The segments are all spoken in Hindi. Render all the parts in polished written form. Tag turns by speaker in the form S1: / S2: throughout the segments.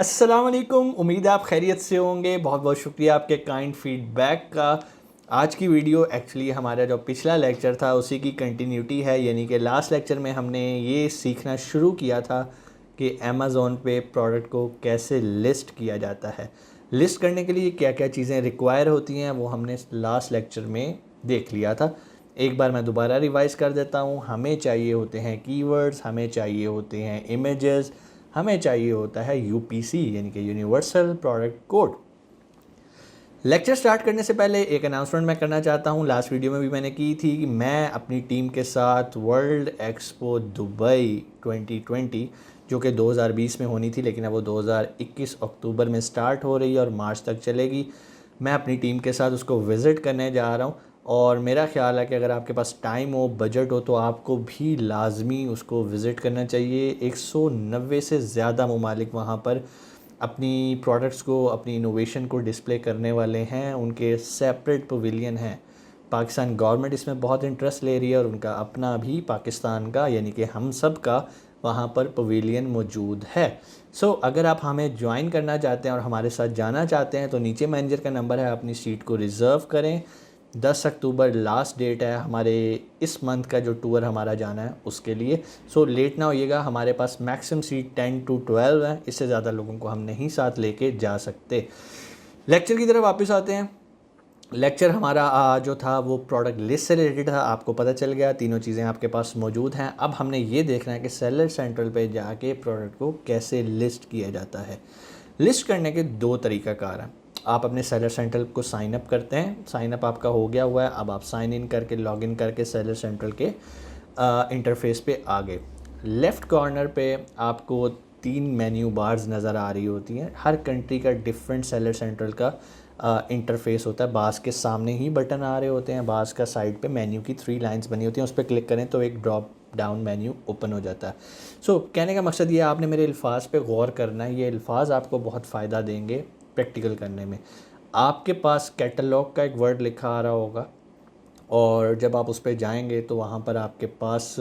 S1: अस्सलाम वालेकुम। उम्मीद है आप खैरियत से होंगे। बहुत बहुत शुक्रिया आपके काइंड फीडबैक का। आज की वीडियो एक्चुअली हमारा जो पिछला लेक्चर था उसी की कंटिन्यूटी है, यानी कि लास्ट लेक्चर में हमने ये सीखना शुरू किया था कि अमेज़ॉन पे प्रोडक्ट को कैसे लिस्ट किया जाता है। लिस्ट करने के लिए क्या क्या चीज़ें रिक्वायर होती हैं वो हमने लास्ट लेक्चर में देख लिया था। एक बार मैं दोबारा रिवाइज़ कर देता हूँ। हमें चाहिए होते हैं कीवर्ड्स, हमें चाहिए होते हैं इमेजेस, हमें चाहिए होता है यूपीसी यानी कि universal product code. Lecture start करने से पहले एक अनाउंसमेंट मैं करना चाहता हूँ। लास्ट वीडियो में भी मैंने की थी कि मैं अपनी टीम के साथ वर्ल्ड एक्सपो दुबई 2020 जो कि 2020 में होनी थी, लेकिन अब वो 2021 अक्टूबर में स्टार्ट हो रही है और मार्च तक चलेगी। मैं अपनी टीम के साथ उसको विज़िट करने जा रहा हूँ और मेरा ख्याल है कि अगर आपके पास टाइम हो, बजट हो, तो आपको भी लाजमी उसको विज़िट करना चाहिए। 190 से ज़्यादा ममालिक वहाँ पर अपनी प्रोडक्ट्स को, अपनी इनोवेशन को डिस्प्ले करने वाले हैं। उनके सेपरेट पवेलियन हैं। पाकिस्तान गवर्नमेंट इसमें बहुत इंटरेस्ट ले रही है और उनका अपना भी पाकिस्तान का यानी कि हम सब का वहाँ पर पवेलियन मौजूद है। अगर आप हमें ज्वाइन करना चाहते हैं और हमारे साथ जाना चाहते हैं तो नीचे मैनेजर का नंबर है, अपनी सीट को रिज़र्व करें। 10 अक्टूबर लास्ट डेट है हमारे इस मंथ का जो टूर हमारा जाना है उसके लिए। लेट ना होइएगा। हमारे पास मैक्सिमम सीट 10 to 12 है, इससे ज़्यादा लोगों को हम नहीं साथ लेके जा सकते। लेक्चर की तरफ वापस आते हैं। लेक्चर हमारा जो था वो प्रोडक्ट लिस्ट से रिलेटेड था। आपको पता चल गया, तीनों चीज़ें आपके पास मौजूद हैं। अब हमने ये देखना है कि सेलर सेंट्रल पे जाके प्रोडक्ट को कैसे लिस्ट किया जाता है। लिस्ट करने के दो तरीक़ाकार हैं। आप अपने सेलर सेंट्रल को साइन अप करते हैं, साइन अप आपका हो गया हुआ है। अब आप साइन इन करके, लॉग इन करके सेलर सेंट्रल के इंटरफेस पे आ गए। लेफ़्ट कॉर्नर पे आपको 3 मेन्यू बार्स नज़र आ रही होती हैं। हर कंट्री का डिफरेंट सेलर सेंट्रल का इंटरफेस होता है। बास के सामने ही बटन आ रहे होते हैं, बास का साइड पे मेन्यू की 3 लाइंस बनी होती हैं। उस पर क्लिक करें तो एक ड्रॉप डाउन मेन्यू ओपन हो जाता है। कहने का मकसद ये, आपने मेरे अल्फाज पे गौर करना है। ये अल्फाज आपको बहुत फ़ायदा देंगे प्रैक्टिकल करने में। आपके पास कैटलॉग का एक वर्ड लिखा आ रहा होगा और जब आप उस पर जाएंगे तो वहाँ पर आपके पास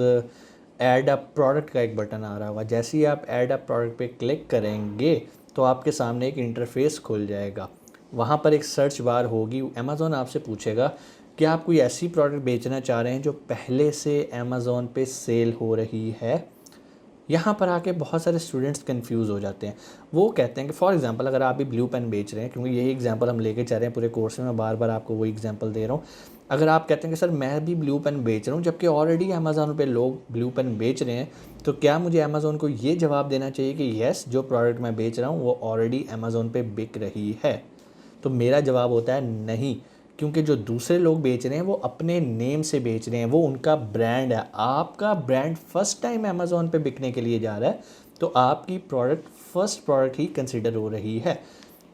S1: ऐड अ प्रोडक्ट का एक बटन आ रहा होगा। जैसे ही आप ऐड अ प्रोडक्ट पे क्लिक करेंगे तो आपके सामने एक इंटरफेस खुल जाएगा। वहाँ पर एक सर्च बार होगी। अमेज़ॉन आपसे पूछेगा कि आप कोई ऐसी प्रोडक्ट बेचना चाह रहे हैं जो पहले से अमेज़ॉन पे सेल हो रही है। यहाँ पर आके बहुत सारे स्टूडेंट्स कंफ्यूज हो जाते हैं। वो कहते हैं कि फॉर एग्जांपल अगर आप भी ब्लू पेन बेच रहे हैं, क्योंकि यही एग्जांपल हम लेके चल रहे हैं पूरे कोर्स में, मैं बार बार आपको वही एग्जांपल दे रहा हूँ। अगर आप कहते हैं कि सर मैं भी ब्लू पेन बेच रहा हूँ, जबकि ऑलरेडी अमेज़ॉन पे लोग ब्लू पेन बेच रहे हैं, तो क्या मुझे अमेज़ॉन को ये जवाब देना चाहिए कि येस, जो प्रोडक्ट मैं बेच रहा हूँ वो ऑलरेडी अमेज़ॉन पे बिक रही है? तो मेरा जवाब होता है नहीं, क्योंकि जो दूसरे लोग बेच रहे हैं वो अपने नेम से बेच रहे हैं, वो उनका ब्रांड है। आपका ब्रांड फर्स्ट टाइम अमेज़ॉन पे बिकने के लिए जा रहा है तो आपकी प्रोडक्ट फर्स्ट प्रोडक्ट ही कंसिडर हो रही है।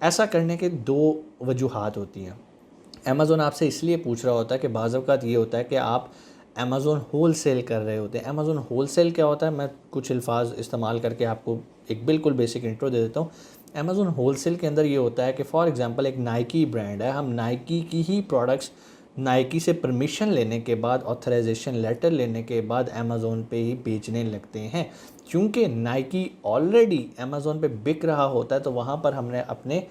S1: ऐसा करने के दो वजूहात होती हैं। अमेज़ॉन आपसे इसलिए पूछ रहा होता है कि बाज़ औक़ात ये होता है कि आप अमेज़ॉन होल सेल कर रहे होते हैं। अमेज़ॉन होल सेल क्या होता है, मैं कुछ अल्फाज इस्तेमाल करके आपको एक बिल्कुल बेसिक इंट्रो दे देता हूँ। अमेज़ॉन होल सेल के अंदर ये होता है कि फ़ॉर एग्ज़ाम्पल एक नाइकी ब्रांड है, हम नाइकी की ही प्रोडक्ट्स नाइकी से परमिशन लेने के बाद, ऑथराइजेशन लेटर लेने के बाद अमेज़ॉन पे ही बेचने लगते हैं। क्योंकि नाइकी ऑलरेडी अमेज़ॉन पे बिक रहा होता है तो वहाँ पर हमने अपने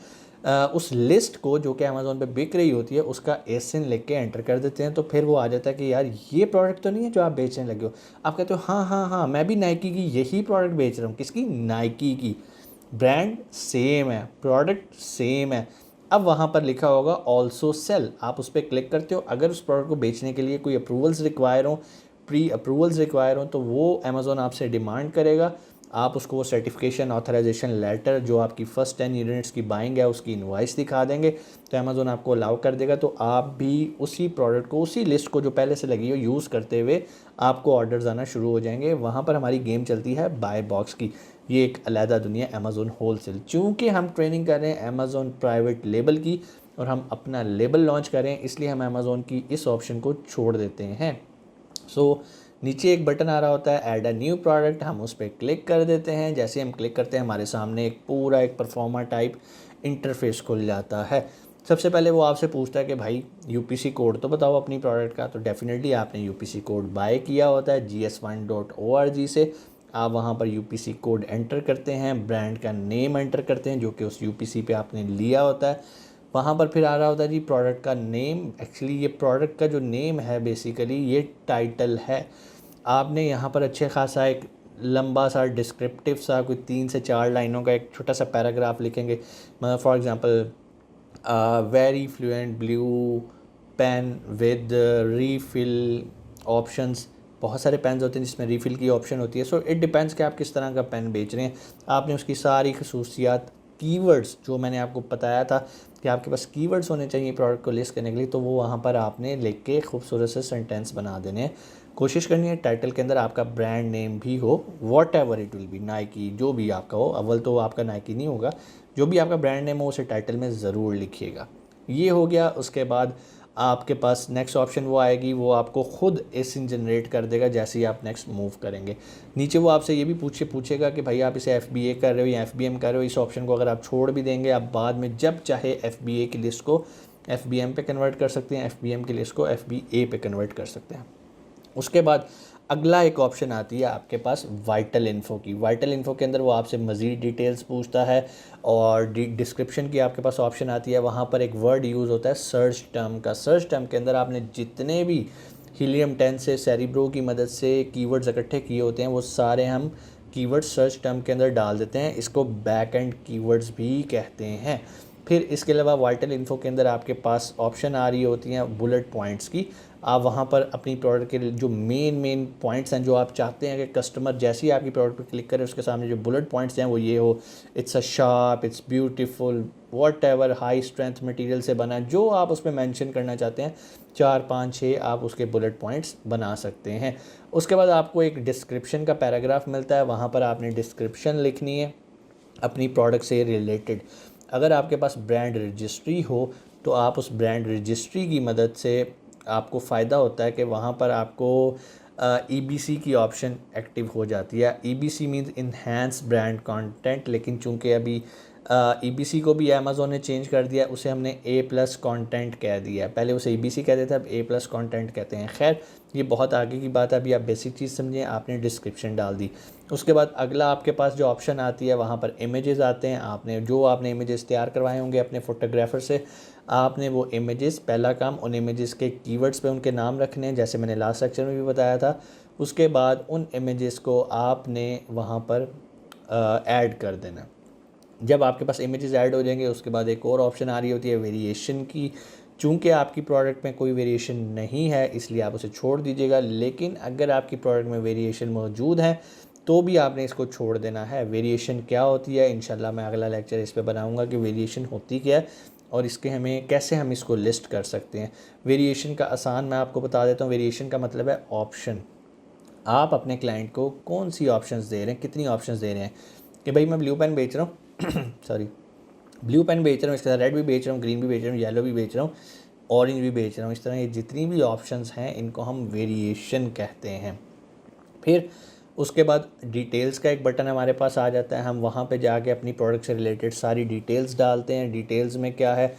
S1: उस लिस्ट को जो कि अमेज़ॉन पे बिक रही होती है उसका एसिन लिख के एंटर कर देते हैं। तो फिर वो आ जाता है कि यार ये प्रोडक्ट तो नहीं है जो आप बेचने लगे हो। आप कहते हो हाँ हाँ हाँ, मैं भी नाइकी की यही प्रोडक्ट बेच रहा हूँ। किसकी? नाइकी की। ब्रांड सेम है, प्रोडक्ट सेम है। अब वहाँ पर लिखा होगा ऑल्सो सेल, आप उस पर क्लिक करते हो। अगर उस प्रोडक्ट को बेचने के लिए कोई अप्रूवल्स रिक्वायर हो, प्री अप्रूवल्स रिक्वायर हो, तो वो अमेज़ॉन आपसे डिमांड करेगा। आप उसको वो सर्टिफिकेशन, ऑथराइजेशन लेटर, जो आपकी फ़र्स्ट 10 यूनिट्स की बाइंग है उसकी इनवॉइस दिखा देंगे तो अमेज़ॉन आपको अलाउ कर देगा। तो आप भी उसी प्रोडक्ट को, उसी लिस्ट को जो पहले से लगी हो यूज़ करते हुए आपको ऑर्डर्स आना शुरू हो जाएंगे। वहाँ पर हमारी गेम चलती है बाय बॉक्स की। ये एक अलहदा दुनिया अमेज़ॉन होल सेल। चूँकि हम ट्रेनिंग कर रहे हैं अमेज़ॉन प्राइवेट लेबल की और हम अपना लेबल लॉन्च करें, इसलिए हम अमेज़ॉन की इस ऑप्शन को छोड़ देते हैं। नीचे एक बटन आ रहा होता है ऐड अ न्यू प्रोडक्ट, हम उस पर क्लिक कर देते हैं। जैसे हम क्लिक करते हैं हमारे सामने एक पूरा एक परफॉर्मा टाइप इंटरफेस खुल जाता है। सबसे पहले वो आपसे पूछता है कि भाई यूपीसी कोड तो बताओ अपनी प्रोडक्ट का। तो डेफिनेटली आपने यूपीसी कोड बाय किया होता है GS1.org से। आप वहाँ पर यूपीसी कोड एंटर करते हैं, ब्रांड का नेम एंटर करते हैं जो कि उस यूपीसी पे आपने लिया होता है। वहाँ पर फिर आ रहा होता है जी प्रोडक्ट का नेम। एक्चुअली ये प्रोडक्ट का जो नेम है बेसिकली ये टाइटल है। आपने यहाँ पर अच्छे खासा एक लंबा सा डिस्क्रिप्टिव सा कोई 3 से 4 लाइनों का एक छोटा सा पैराग्राफ लिखेंगे। मतलब for example very fluent blue pen with refill options. बहुत सारे पेन्स होते हैं जिसमें रीफ़िल की ऑप्शन होती है। सो इट डिपेंड्स कि आप किस तरह का पेन बेच रहे हैं। आपने उसकी सारी खसूसियात कीवर्ड्स जो मैंने आपको बताया था कि आपके पास कीवर्ड्स होने चाहिए प्रोडक्ट को लिस्ट करने के लिए, तो वो वहाँ पर आपने लिख के खूबसूरत से सेंटेंस बना देने हैं। कोशिश करनी है टाइटल के अंदर आपका ब्रांड नेम भी हो, what ever it will be, Nike जो भी आपका हो। अव्वल तो आपका नाइकी नहीं होगा, जो भी आपका ब्रांड नेम हो उसे टाइटल में ज़रूर लिखिएगा। ये हो गया। उसके बाद आपके पास नेक्स्ट ऑप्शन वो आएगी, वो आपको खुद एसिन जनरेट कर देगा जैसे ही आप नेक्स्ट मूव करेंगे। नीचे वो आपसे ये भी पूछेगा कि भाई आप इसे FBA कर रहे हो या FBM कर रहे हो। इस ऑप्शन को अगर आप छोड़ भी देंगे, आप बाद में जब चाहे FBA की लिस्ट को FBM पे कन्वर्ट कर सकते हैं, FBM की लिस्ट को FBA पे कन्वर्ट कर सकते हैं। उसके बाद अगला एक ऑप्शन आती है आपके पास वाइटल इन्फो की। वाइटल इन्फो के अंदर वो आपसे मज़ीद डिटेल्स पूछता है और डिस्क्रिप्शन की आपके पास ऑप्शन आती है। वहाँ पर एक वर्ड यूज़ होता है सर्च टर्म का। सर्च टर्म के अंदर आपने जितने भी हीलियम 10 से सेरिब्रो की मदद से कीवर्ड्स इकट्ठे किए होते हैं वो सारे हम कीवर्ड्स सर्च टर्म के अंदर डाल देते हैं। इसको बैक एंड कीवर्ड्स भी कहते हैं। फिर इसके अलावा वाइटल इन्फो के अंदर आपके पास ऑप्शन आ रही होती हैं बुलेट पॉइंट्स की। आप वहाँ पर अपनी प्रोडक्ट के जो मेन पॉइंट्स हैं जो आप चाहते हैं कि कस्टमर जैसे ही आपकी प्रोडक्ट पर क्लिक करे उसके सामने जो बुलेट पॉइंट्स हैं वो ये हो, it's a sharp, it's beautiful, what ever, high strength material से बना, जो आप उसमें मेंशन करना चाहते हैं 4 5 6 आप उसके बुलेट पॉइंट्स बना सकते हैं। उसके बाद आपको एक डिस्क्रिप्शन का पैराग्राफ मिलता है। वहाँ पर आपने डिस्क्रिप्शन लिखनी है अपनी प्रोडक्ट से रिलेटेड। अगर आपके पास ब्रांड रजिस्ट्री हो तो आप उस ब्रांड रजिस्ट्री की मदद से आपको फ़ायदा होता है कि वहाँ पर आपको EBC की ऑप्शन एक्टिव हो जाती है। EBC means enhance brand content, लेकिन चूंकि अभी EBC को भी अमेज़ोन ने चेंज कर दिया, उसे हमने A+ कंटेंट कह दिया। पहले उसे EBC कहते थे, अब A+ कंटेंट कहते हैं। खैर ये बहुत आगे की बात है, अभी आप बेसिक चीज़ समझें। आपने डिस्क्रिप्शन डाल दी। उसके बाद अगला आपके पास जो ऑप्शन आती है वहाँ पर इमेजेस आते हैं। आपने इमेजेस तैयार करवाए होंगे अपने फोटोग्राफर से, आपने वो इमेजेस, पहला काम उन इमेजेस के कीवर्ड्स पे उनके नाम रखने हैं जैसे मैंने लास्ट सेक्शन में भी बताया था। उसके बाद उन इमेजेस को आपने वहाँ पर ऐड कर देना। जब आपके पास इमेजेस ऐड हो जाएंगे उसके बाद एक और ऑप्शन आ रही होती है वेरिएशन की। चूँकि आपकी प्रोडक्ट में कोई वेरिएशन नहीं है इसलिए आप उसे छोड़ दीजिएगा, लेकिन अगर आपकी प्रोडक्ट में वेरिएशन मौजूद है तो भी आपने इसको छोड़ देना है। वेरिएशन क्या होती है इंशाल्लाह मैं अगला लेक्चर इस पे बनाऊंगा कि वेरिएशन होती क्या है और इसके कैसे हम इसको लिस्ट कर सकते हैं। वेरिएशन का आसान मैं आपको बता देता हूँ। वेरिएशन का मतलब है ऑप्शन। आप अपने क्लाइंट को कौन सी ऑप्शंस दे रहे हैं, कितनी ऑप्शंस दे रहे हैं कि भाई मैं ब्लू पेन बेच रहा हूँ सॉरी ब्लू पेन बेच रहा हूँ, इसके साथ रेड भी बेच रहा हूँ, ग्रीन भी बेच रहा हूँ, येलो भी बेच रहा हूँ, ऑरेंज भी बेच रहा हूँ। इस तरह ये जितनी भी ऑप्शंस हैं इनको हम वेरिएशन कहते हैं। फिर उसके बाद डिटेल्स का एक बटन हमारे पास आ जाता है। हम वहाँ पे जाके अपनी प्रोडक्ट से रिलेटेड सारी डिटेल्स डालते हैं। डिटेल्स में क्या है,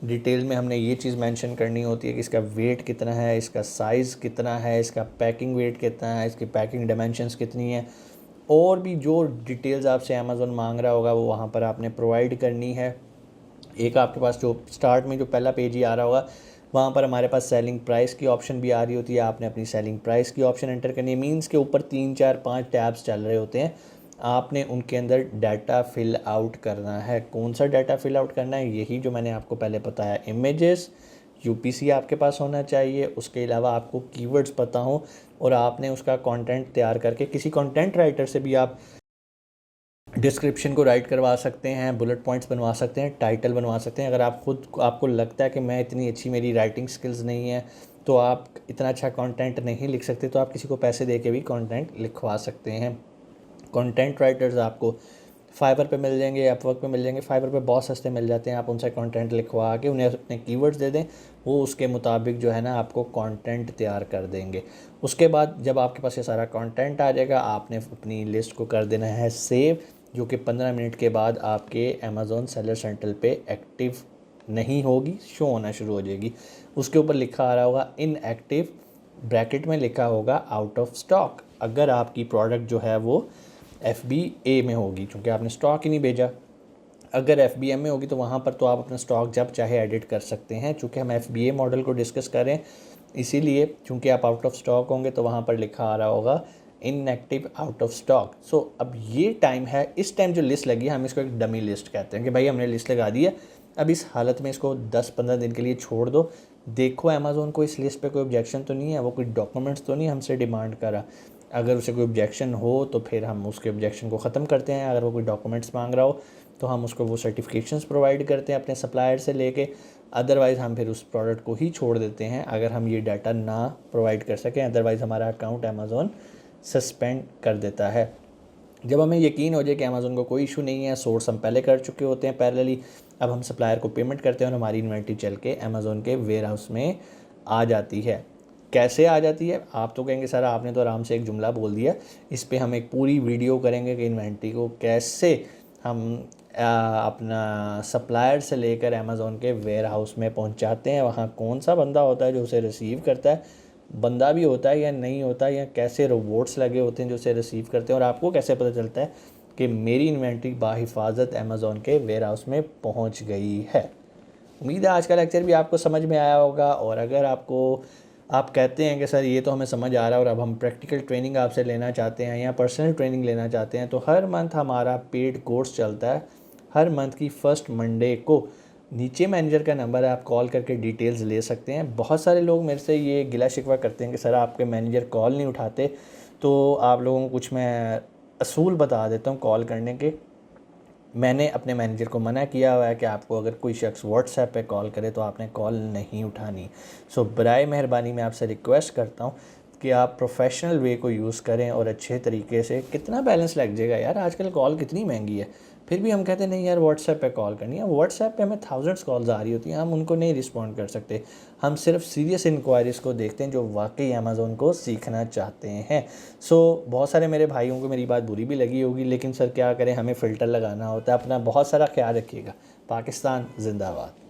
S1: डिटेल में हमने ये चीज़ मेंशन करनी होती है कि इसका वेट कितना है, इसका साइज़ कितना है, इसका पैकिंग वेट कितना है, इसकी पैकिंग डायमेंशंस कितनी है, और भी जो डिटेल्स आपसे अमेज़ोन मांग रहा होगा वो वहाँ पर आपने प्रोवाइड करनी है। एक आपके पास जो स्टार्ट में जो पहला पेज ही आ रहा होगा वहाँ पर हमारे पास सेलिंग प्राइस की ऑप्शन भी आ रही होती है। आपने अपनी सेलिंग प्राइस की ऑप्शन एंटर करनी है। मीन्स के ऊपर 3 4 5 टैब्स चल रहे होते हैं, आपने उनके अंदर डाटा फिल आउट करना है। कौन सा डाटा फिल आउट करना है, यही जो मैंने आपको पहले बताया। इमेजेस, UPC आपके पास होना चाहिए, उसके अलावा आपको कीवर्ड्स पता हो और आपने उसका कंटेंट तैयार करके किसी कंटेंट राइटर से भी आप डिस्क्रिप्शन को राइट करवा सकते हैं, बुलेट पॉइंट्स बनवा सकते हैं, टाइटल बनवा सकते हैं। अगर आपको लगता है कि मैं इतनी अच्छी मेरी राइटिंग स्किल्स नहीं है तो आप इतना अच्छा कंटेंट नहीं लिख सकते, तो आप किसी को पैसे दे के भी कंटेंट लिखवा सकते हैं। कंटेंट राइटर्स आपको फाइवर पे मिल जाएंगे, अपवर्क पे मिल जाएंगे। फाइवर पे बहुत सस्ते मिल जाते हैं। आप उनसे कंटेंट लिखवा के उन्हें अपने कीवर्ड्स दे दें, वो उसके मुताबिक जो है ना आपको कंटेंट तैयार कर देंगे। उसके बाद जब आपके पास ये सारा कंटेंट आ जाएगा आपने अपनी लिस्ट को कर देना है सेव, जो कि 15 मिनट के बाद आपके अमेज़ॉन सेलर सेंटर पे एक्टिव नहीं होगी, शो होना शुरू हो जाएगी। उसके ऊपर लिखा आ रहा होगा इनएक्टिव, ब्रैकेट में लिखा होगा आउट ऑफ स्टॉक। अगर आपकी प्रोडक्ट जो है वो FBA में होगी, क्योंकि आपने स्टॉक ही नहीं भेजा। अगर FBM में होगी तो वहाँ पर तो आप अपना स्टॉक जब चाहे एडिट कर सकते हैं। चूँकि हम FBA मॉडल को डिस्कस करें, इसीलिए चूँकि आप आउट ऑफ स्टॉक होंगे तो वहाँ पर लिखा आ रहा होगा इनएक्टिव आउट ऑफ स्टॉक। सो अब ये टाइम है, इस टाइम जो लिस्ट लगी है हम इसको एक डमी लिस्ट कहते हैं कि भाई हमने लिस्ट लगा दी है, अब इस हालत में इसको 10-15 दिन के लिए छोड़ दो। देखो अमेज़ोन को इस लिस्ट पे कोई ऑब्जेक्शन तो नहीं है, वो कोई डॉक्यूमेंट्स तो नहीं हमसे डिमांड करा। अगर उसे कोई ऑब्जेक्शन हो तो फिर हम उसके ऑब्जेक्शन को ख़त्म करते हैं। अगर वो कोई डॉक्यूमेंट्स मांग रहा हो तो हम उसको वो सर्टिफिकेशंस प्रोवाइड करते हैं अपने सप्लायर से लेके। अदरवाइज़ हम फिर उस प्रोडक्ट को ही छोड़ देते हैं अगर हम ये डाटा ना प्रोवाइड कर सकें। अदरवाइज़ हमारा अकाउंट अमेज़ोन सस्पेंड कर देता है। जब हमें यकीन हो जाए कि अमेज़ोन को कोई इशू नहीं है, सोर्स हम पहले कर चुके होते हैं पैरेलली, अब हम सप्लायर को पेमेंट करते हैं और हमारी इन्वेंट्री चल के अमेज़ोन के वेयर हाउस में आ जाती है। कैसे आ जाती है? आप तो कहेंगे सर आपने तो आराम से एक जुमला बोल दिया। इस पे हम एक पूरी वीडियो करेंगे कि इन्वेंट्री को कैसे हम अपना सप्लायर से लेकर अमेज़ोन के वेयर हाउस में पहुंचाते हैं। वहाँ कौन सा बंदा होता है जो उसे रिसीव करता है, बंदा भी होता है या नहीं होता, या कैसे रोबोट्स लगे होते हैं जो उसे रिसीव करते हैं, और आपको कैसे पता चलता है कि मेरी इन्वेंट्री बाहिफाजत अमेज़ोन के वेयर हाउस में पहुंच गई है। उम्मीद है आज का लेक्चर भी आपको समझ में आया होगा। और अगर आप कहते हैं कि सर ये तो हमें समझ आ रहा है और अब हम प्रैक्टिकल ट्रेनिंग आपसे लेना चाहते हैं या पर्सनल ट्रेनिंग लेना चाहते हैं, तो हर मंथ हमारा पेड कोर्स चलता है। हर मंथ की फर्स्ट मंडे को नीचे मैनेजर का नंबर है, आप कॉल करके डिटेल्स ले सकते हैं। बहुत सारे लोग मेरे से ये गिला शिकवा करते हैं कि सर आपके मैनेजर कॉल नहीं उठाते, तो आप लोगों को कुछ मैं असूल बता देता हूँ कॉल करने के। मैंने अपने मैनेजर को मना किया हुआ है कि आपको अगर कोई शख्स व्हाट्सएप पे कॉल करे तो आपने कॉल नहीं उठानी। सो बराए मेहरबानी मैं आपसे रिक्वेस्ट करता हूँ कि आप प्रोफेशनल वे को यूज़ करें और अच्छे तरीके से। कितना बैलेंस लग जाएगा यार, आजकल कॉल कितनी महंगी है, फिर भी हम कहते हैं नहीं यार व्हाट्सएप पे कॉल करनी है। व्हाट्सएप पे हमें थाउजेंड्स कॉल्स आ रही होती हैं, हम उनको नहीं रिस्पॉन्ड कर सकते। हम सिर्फ सीरियस इंक्वायरीज़ को देखते हैं जो वाकई अमेज़ोन को सीखना चाहते हैं। सो बहुत सारे मेरे भाइयों को मेरी बात बुरी भी लगी होगी, लेकिन सर क्या करें, हमें फ़िल्टर लगाना होता है। अपना बहुत सारा ख्याल रखिएगा। पाकिस्तान जिंदाबाद।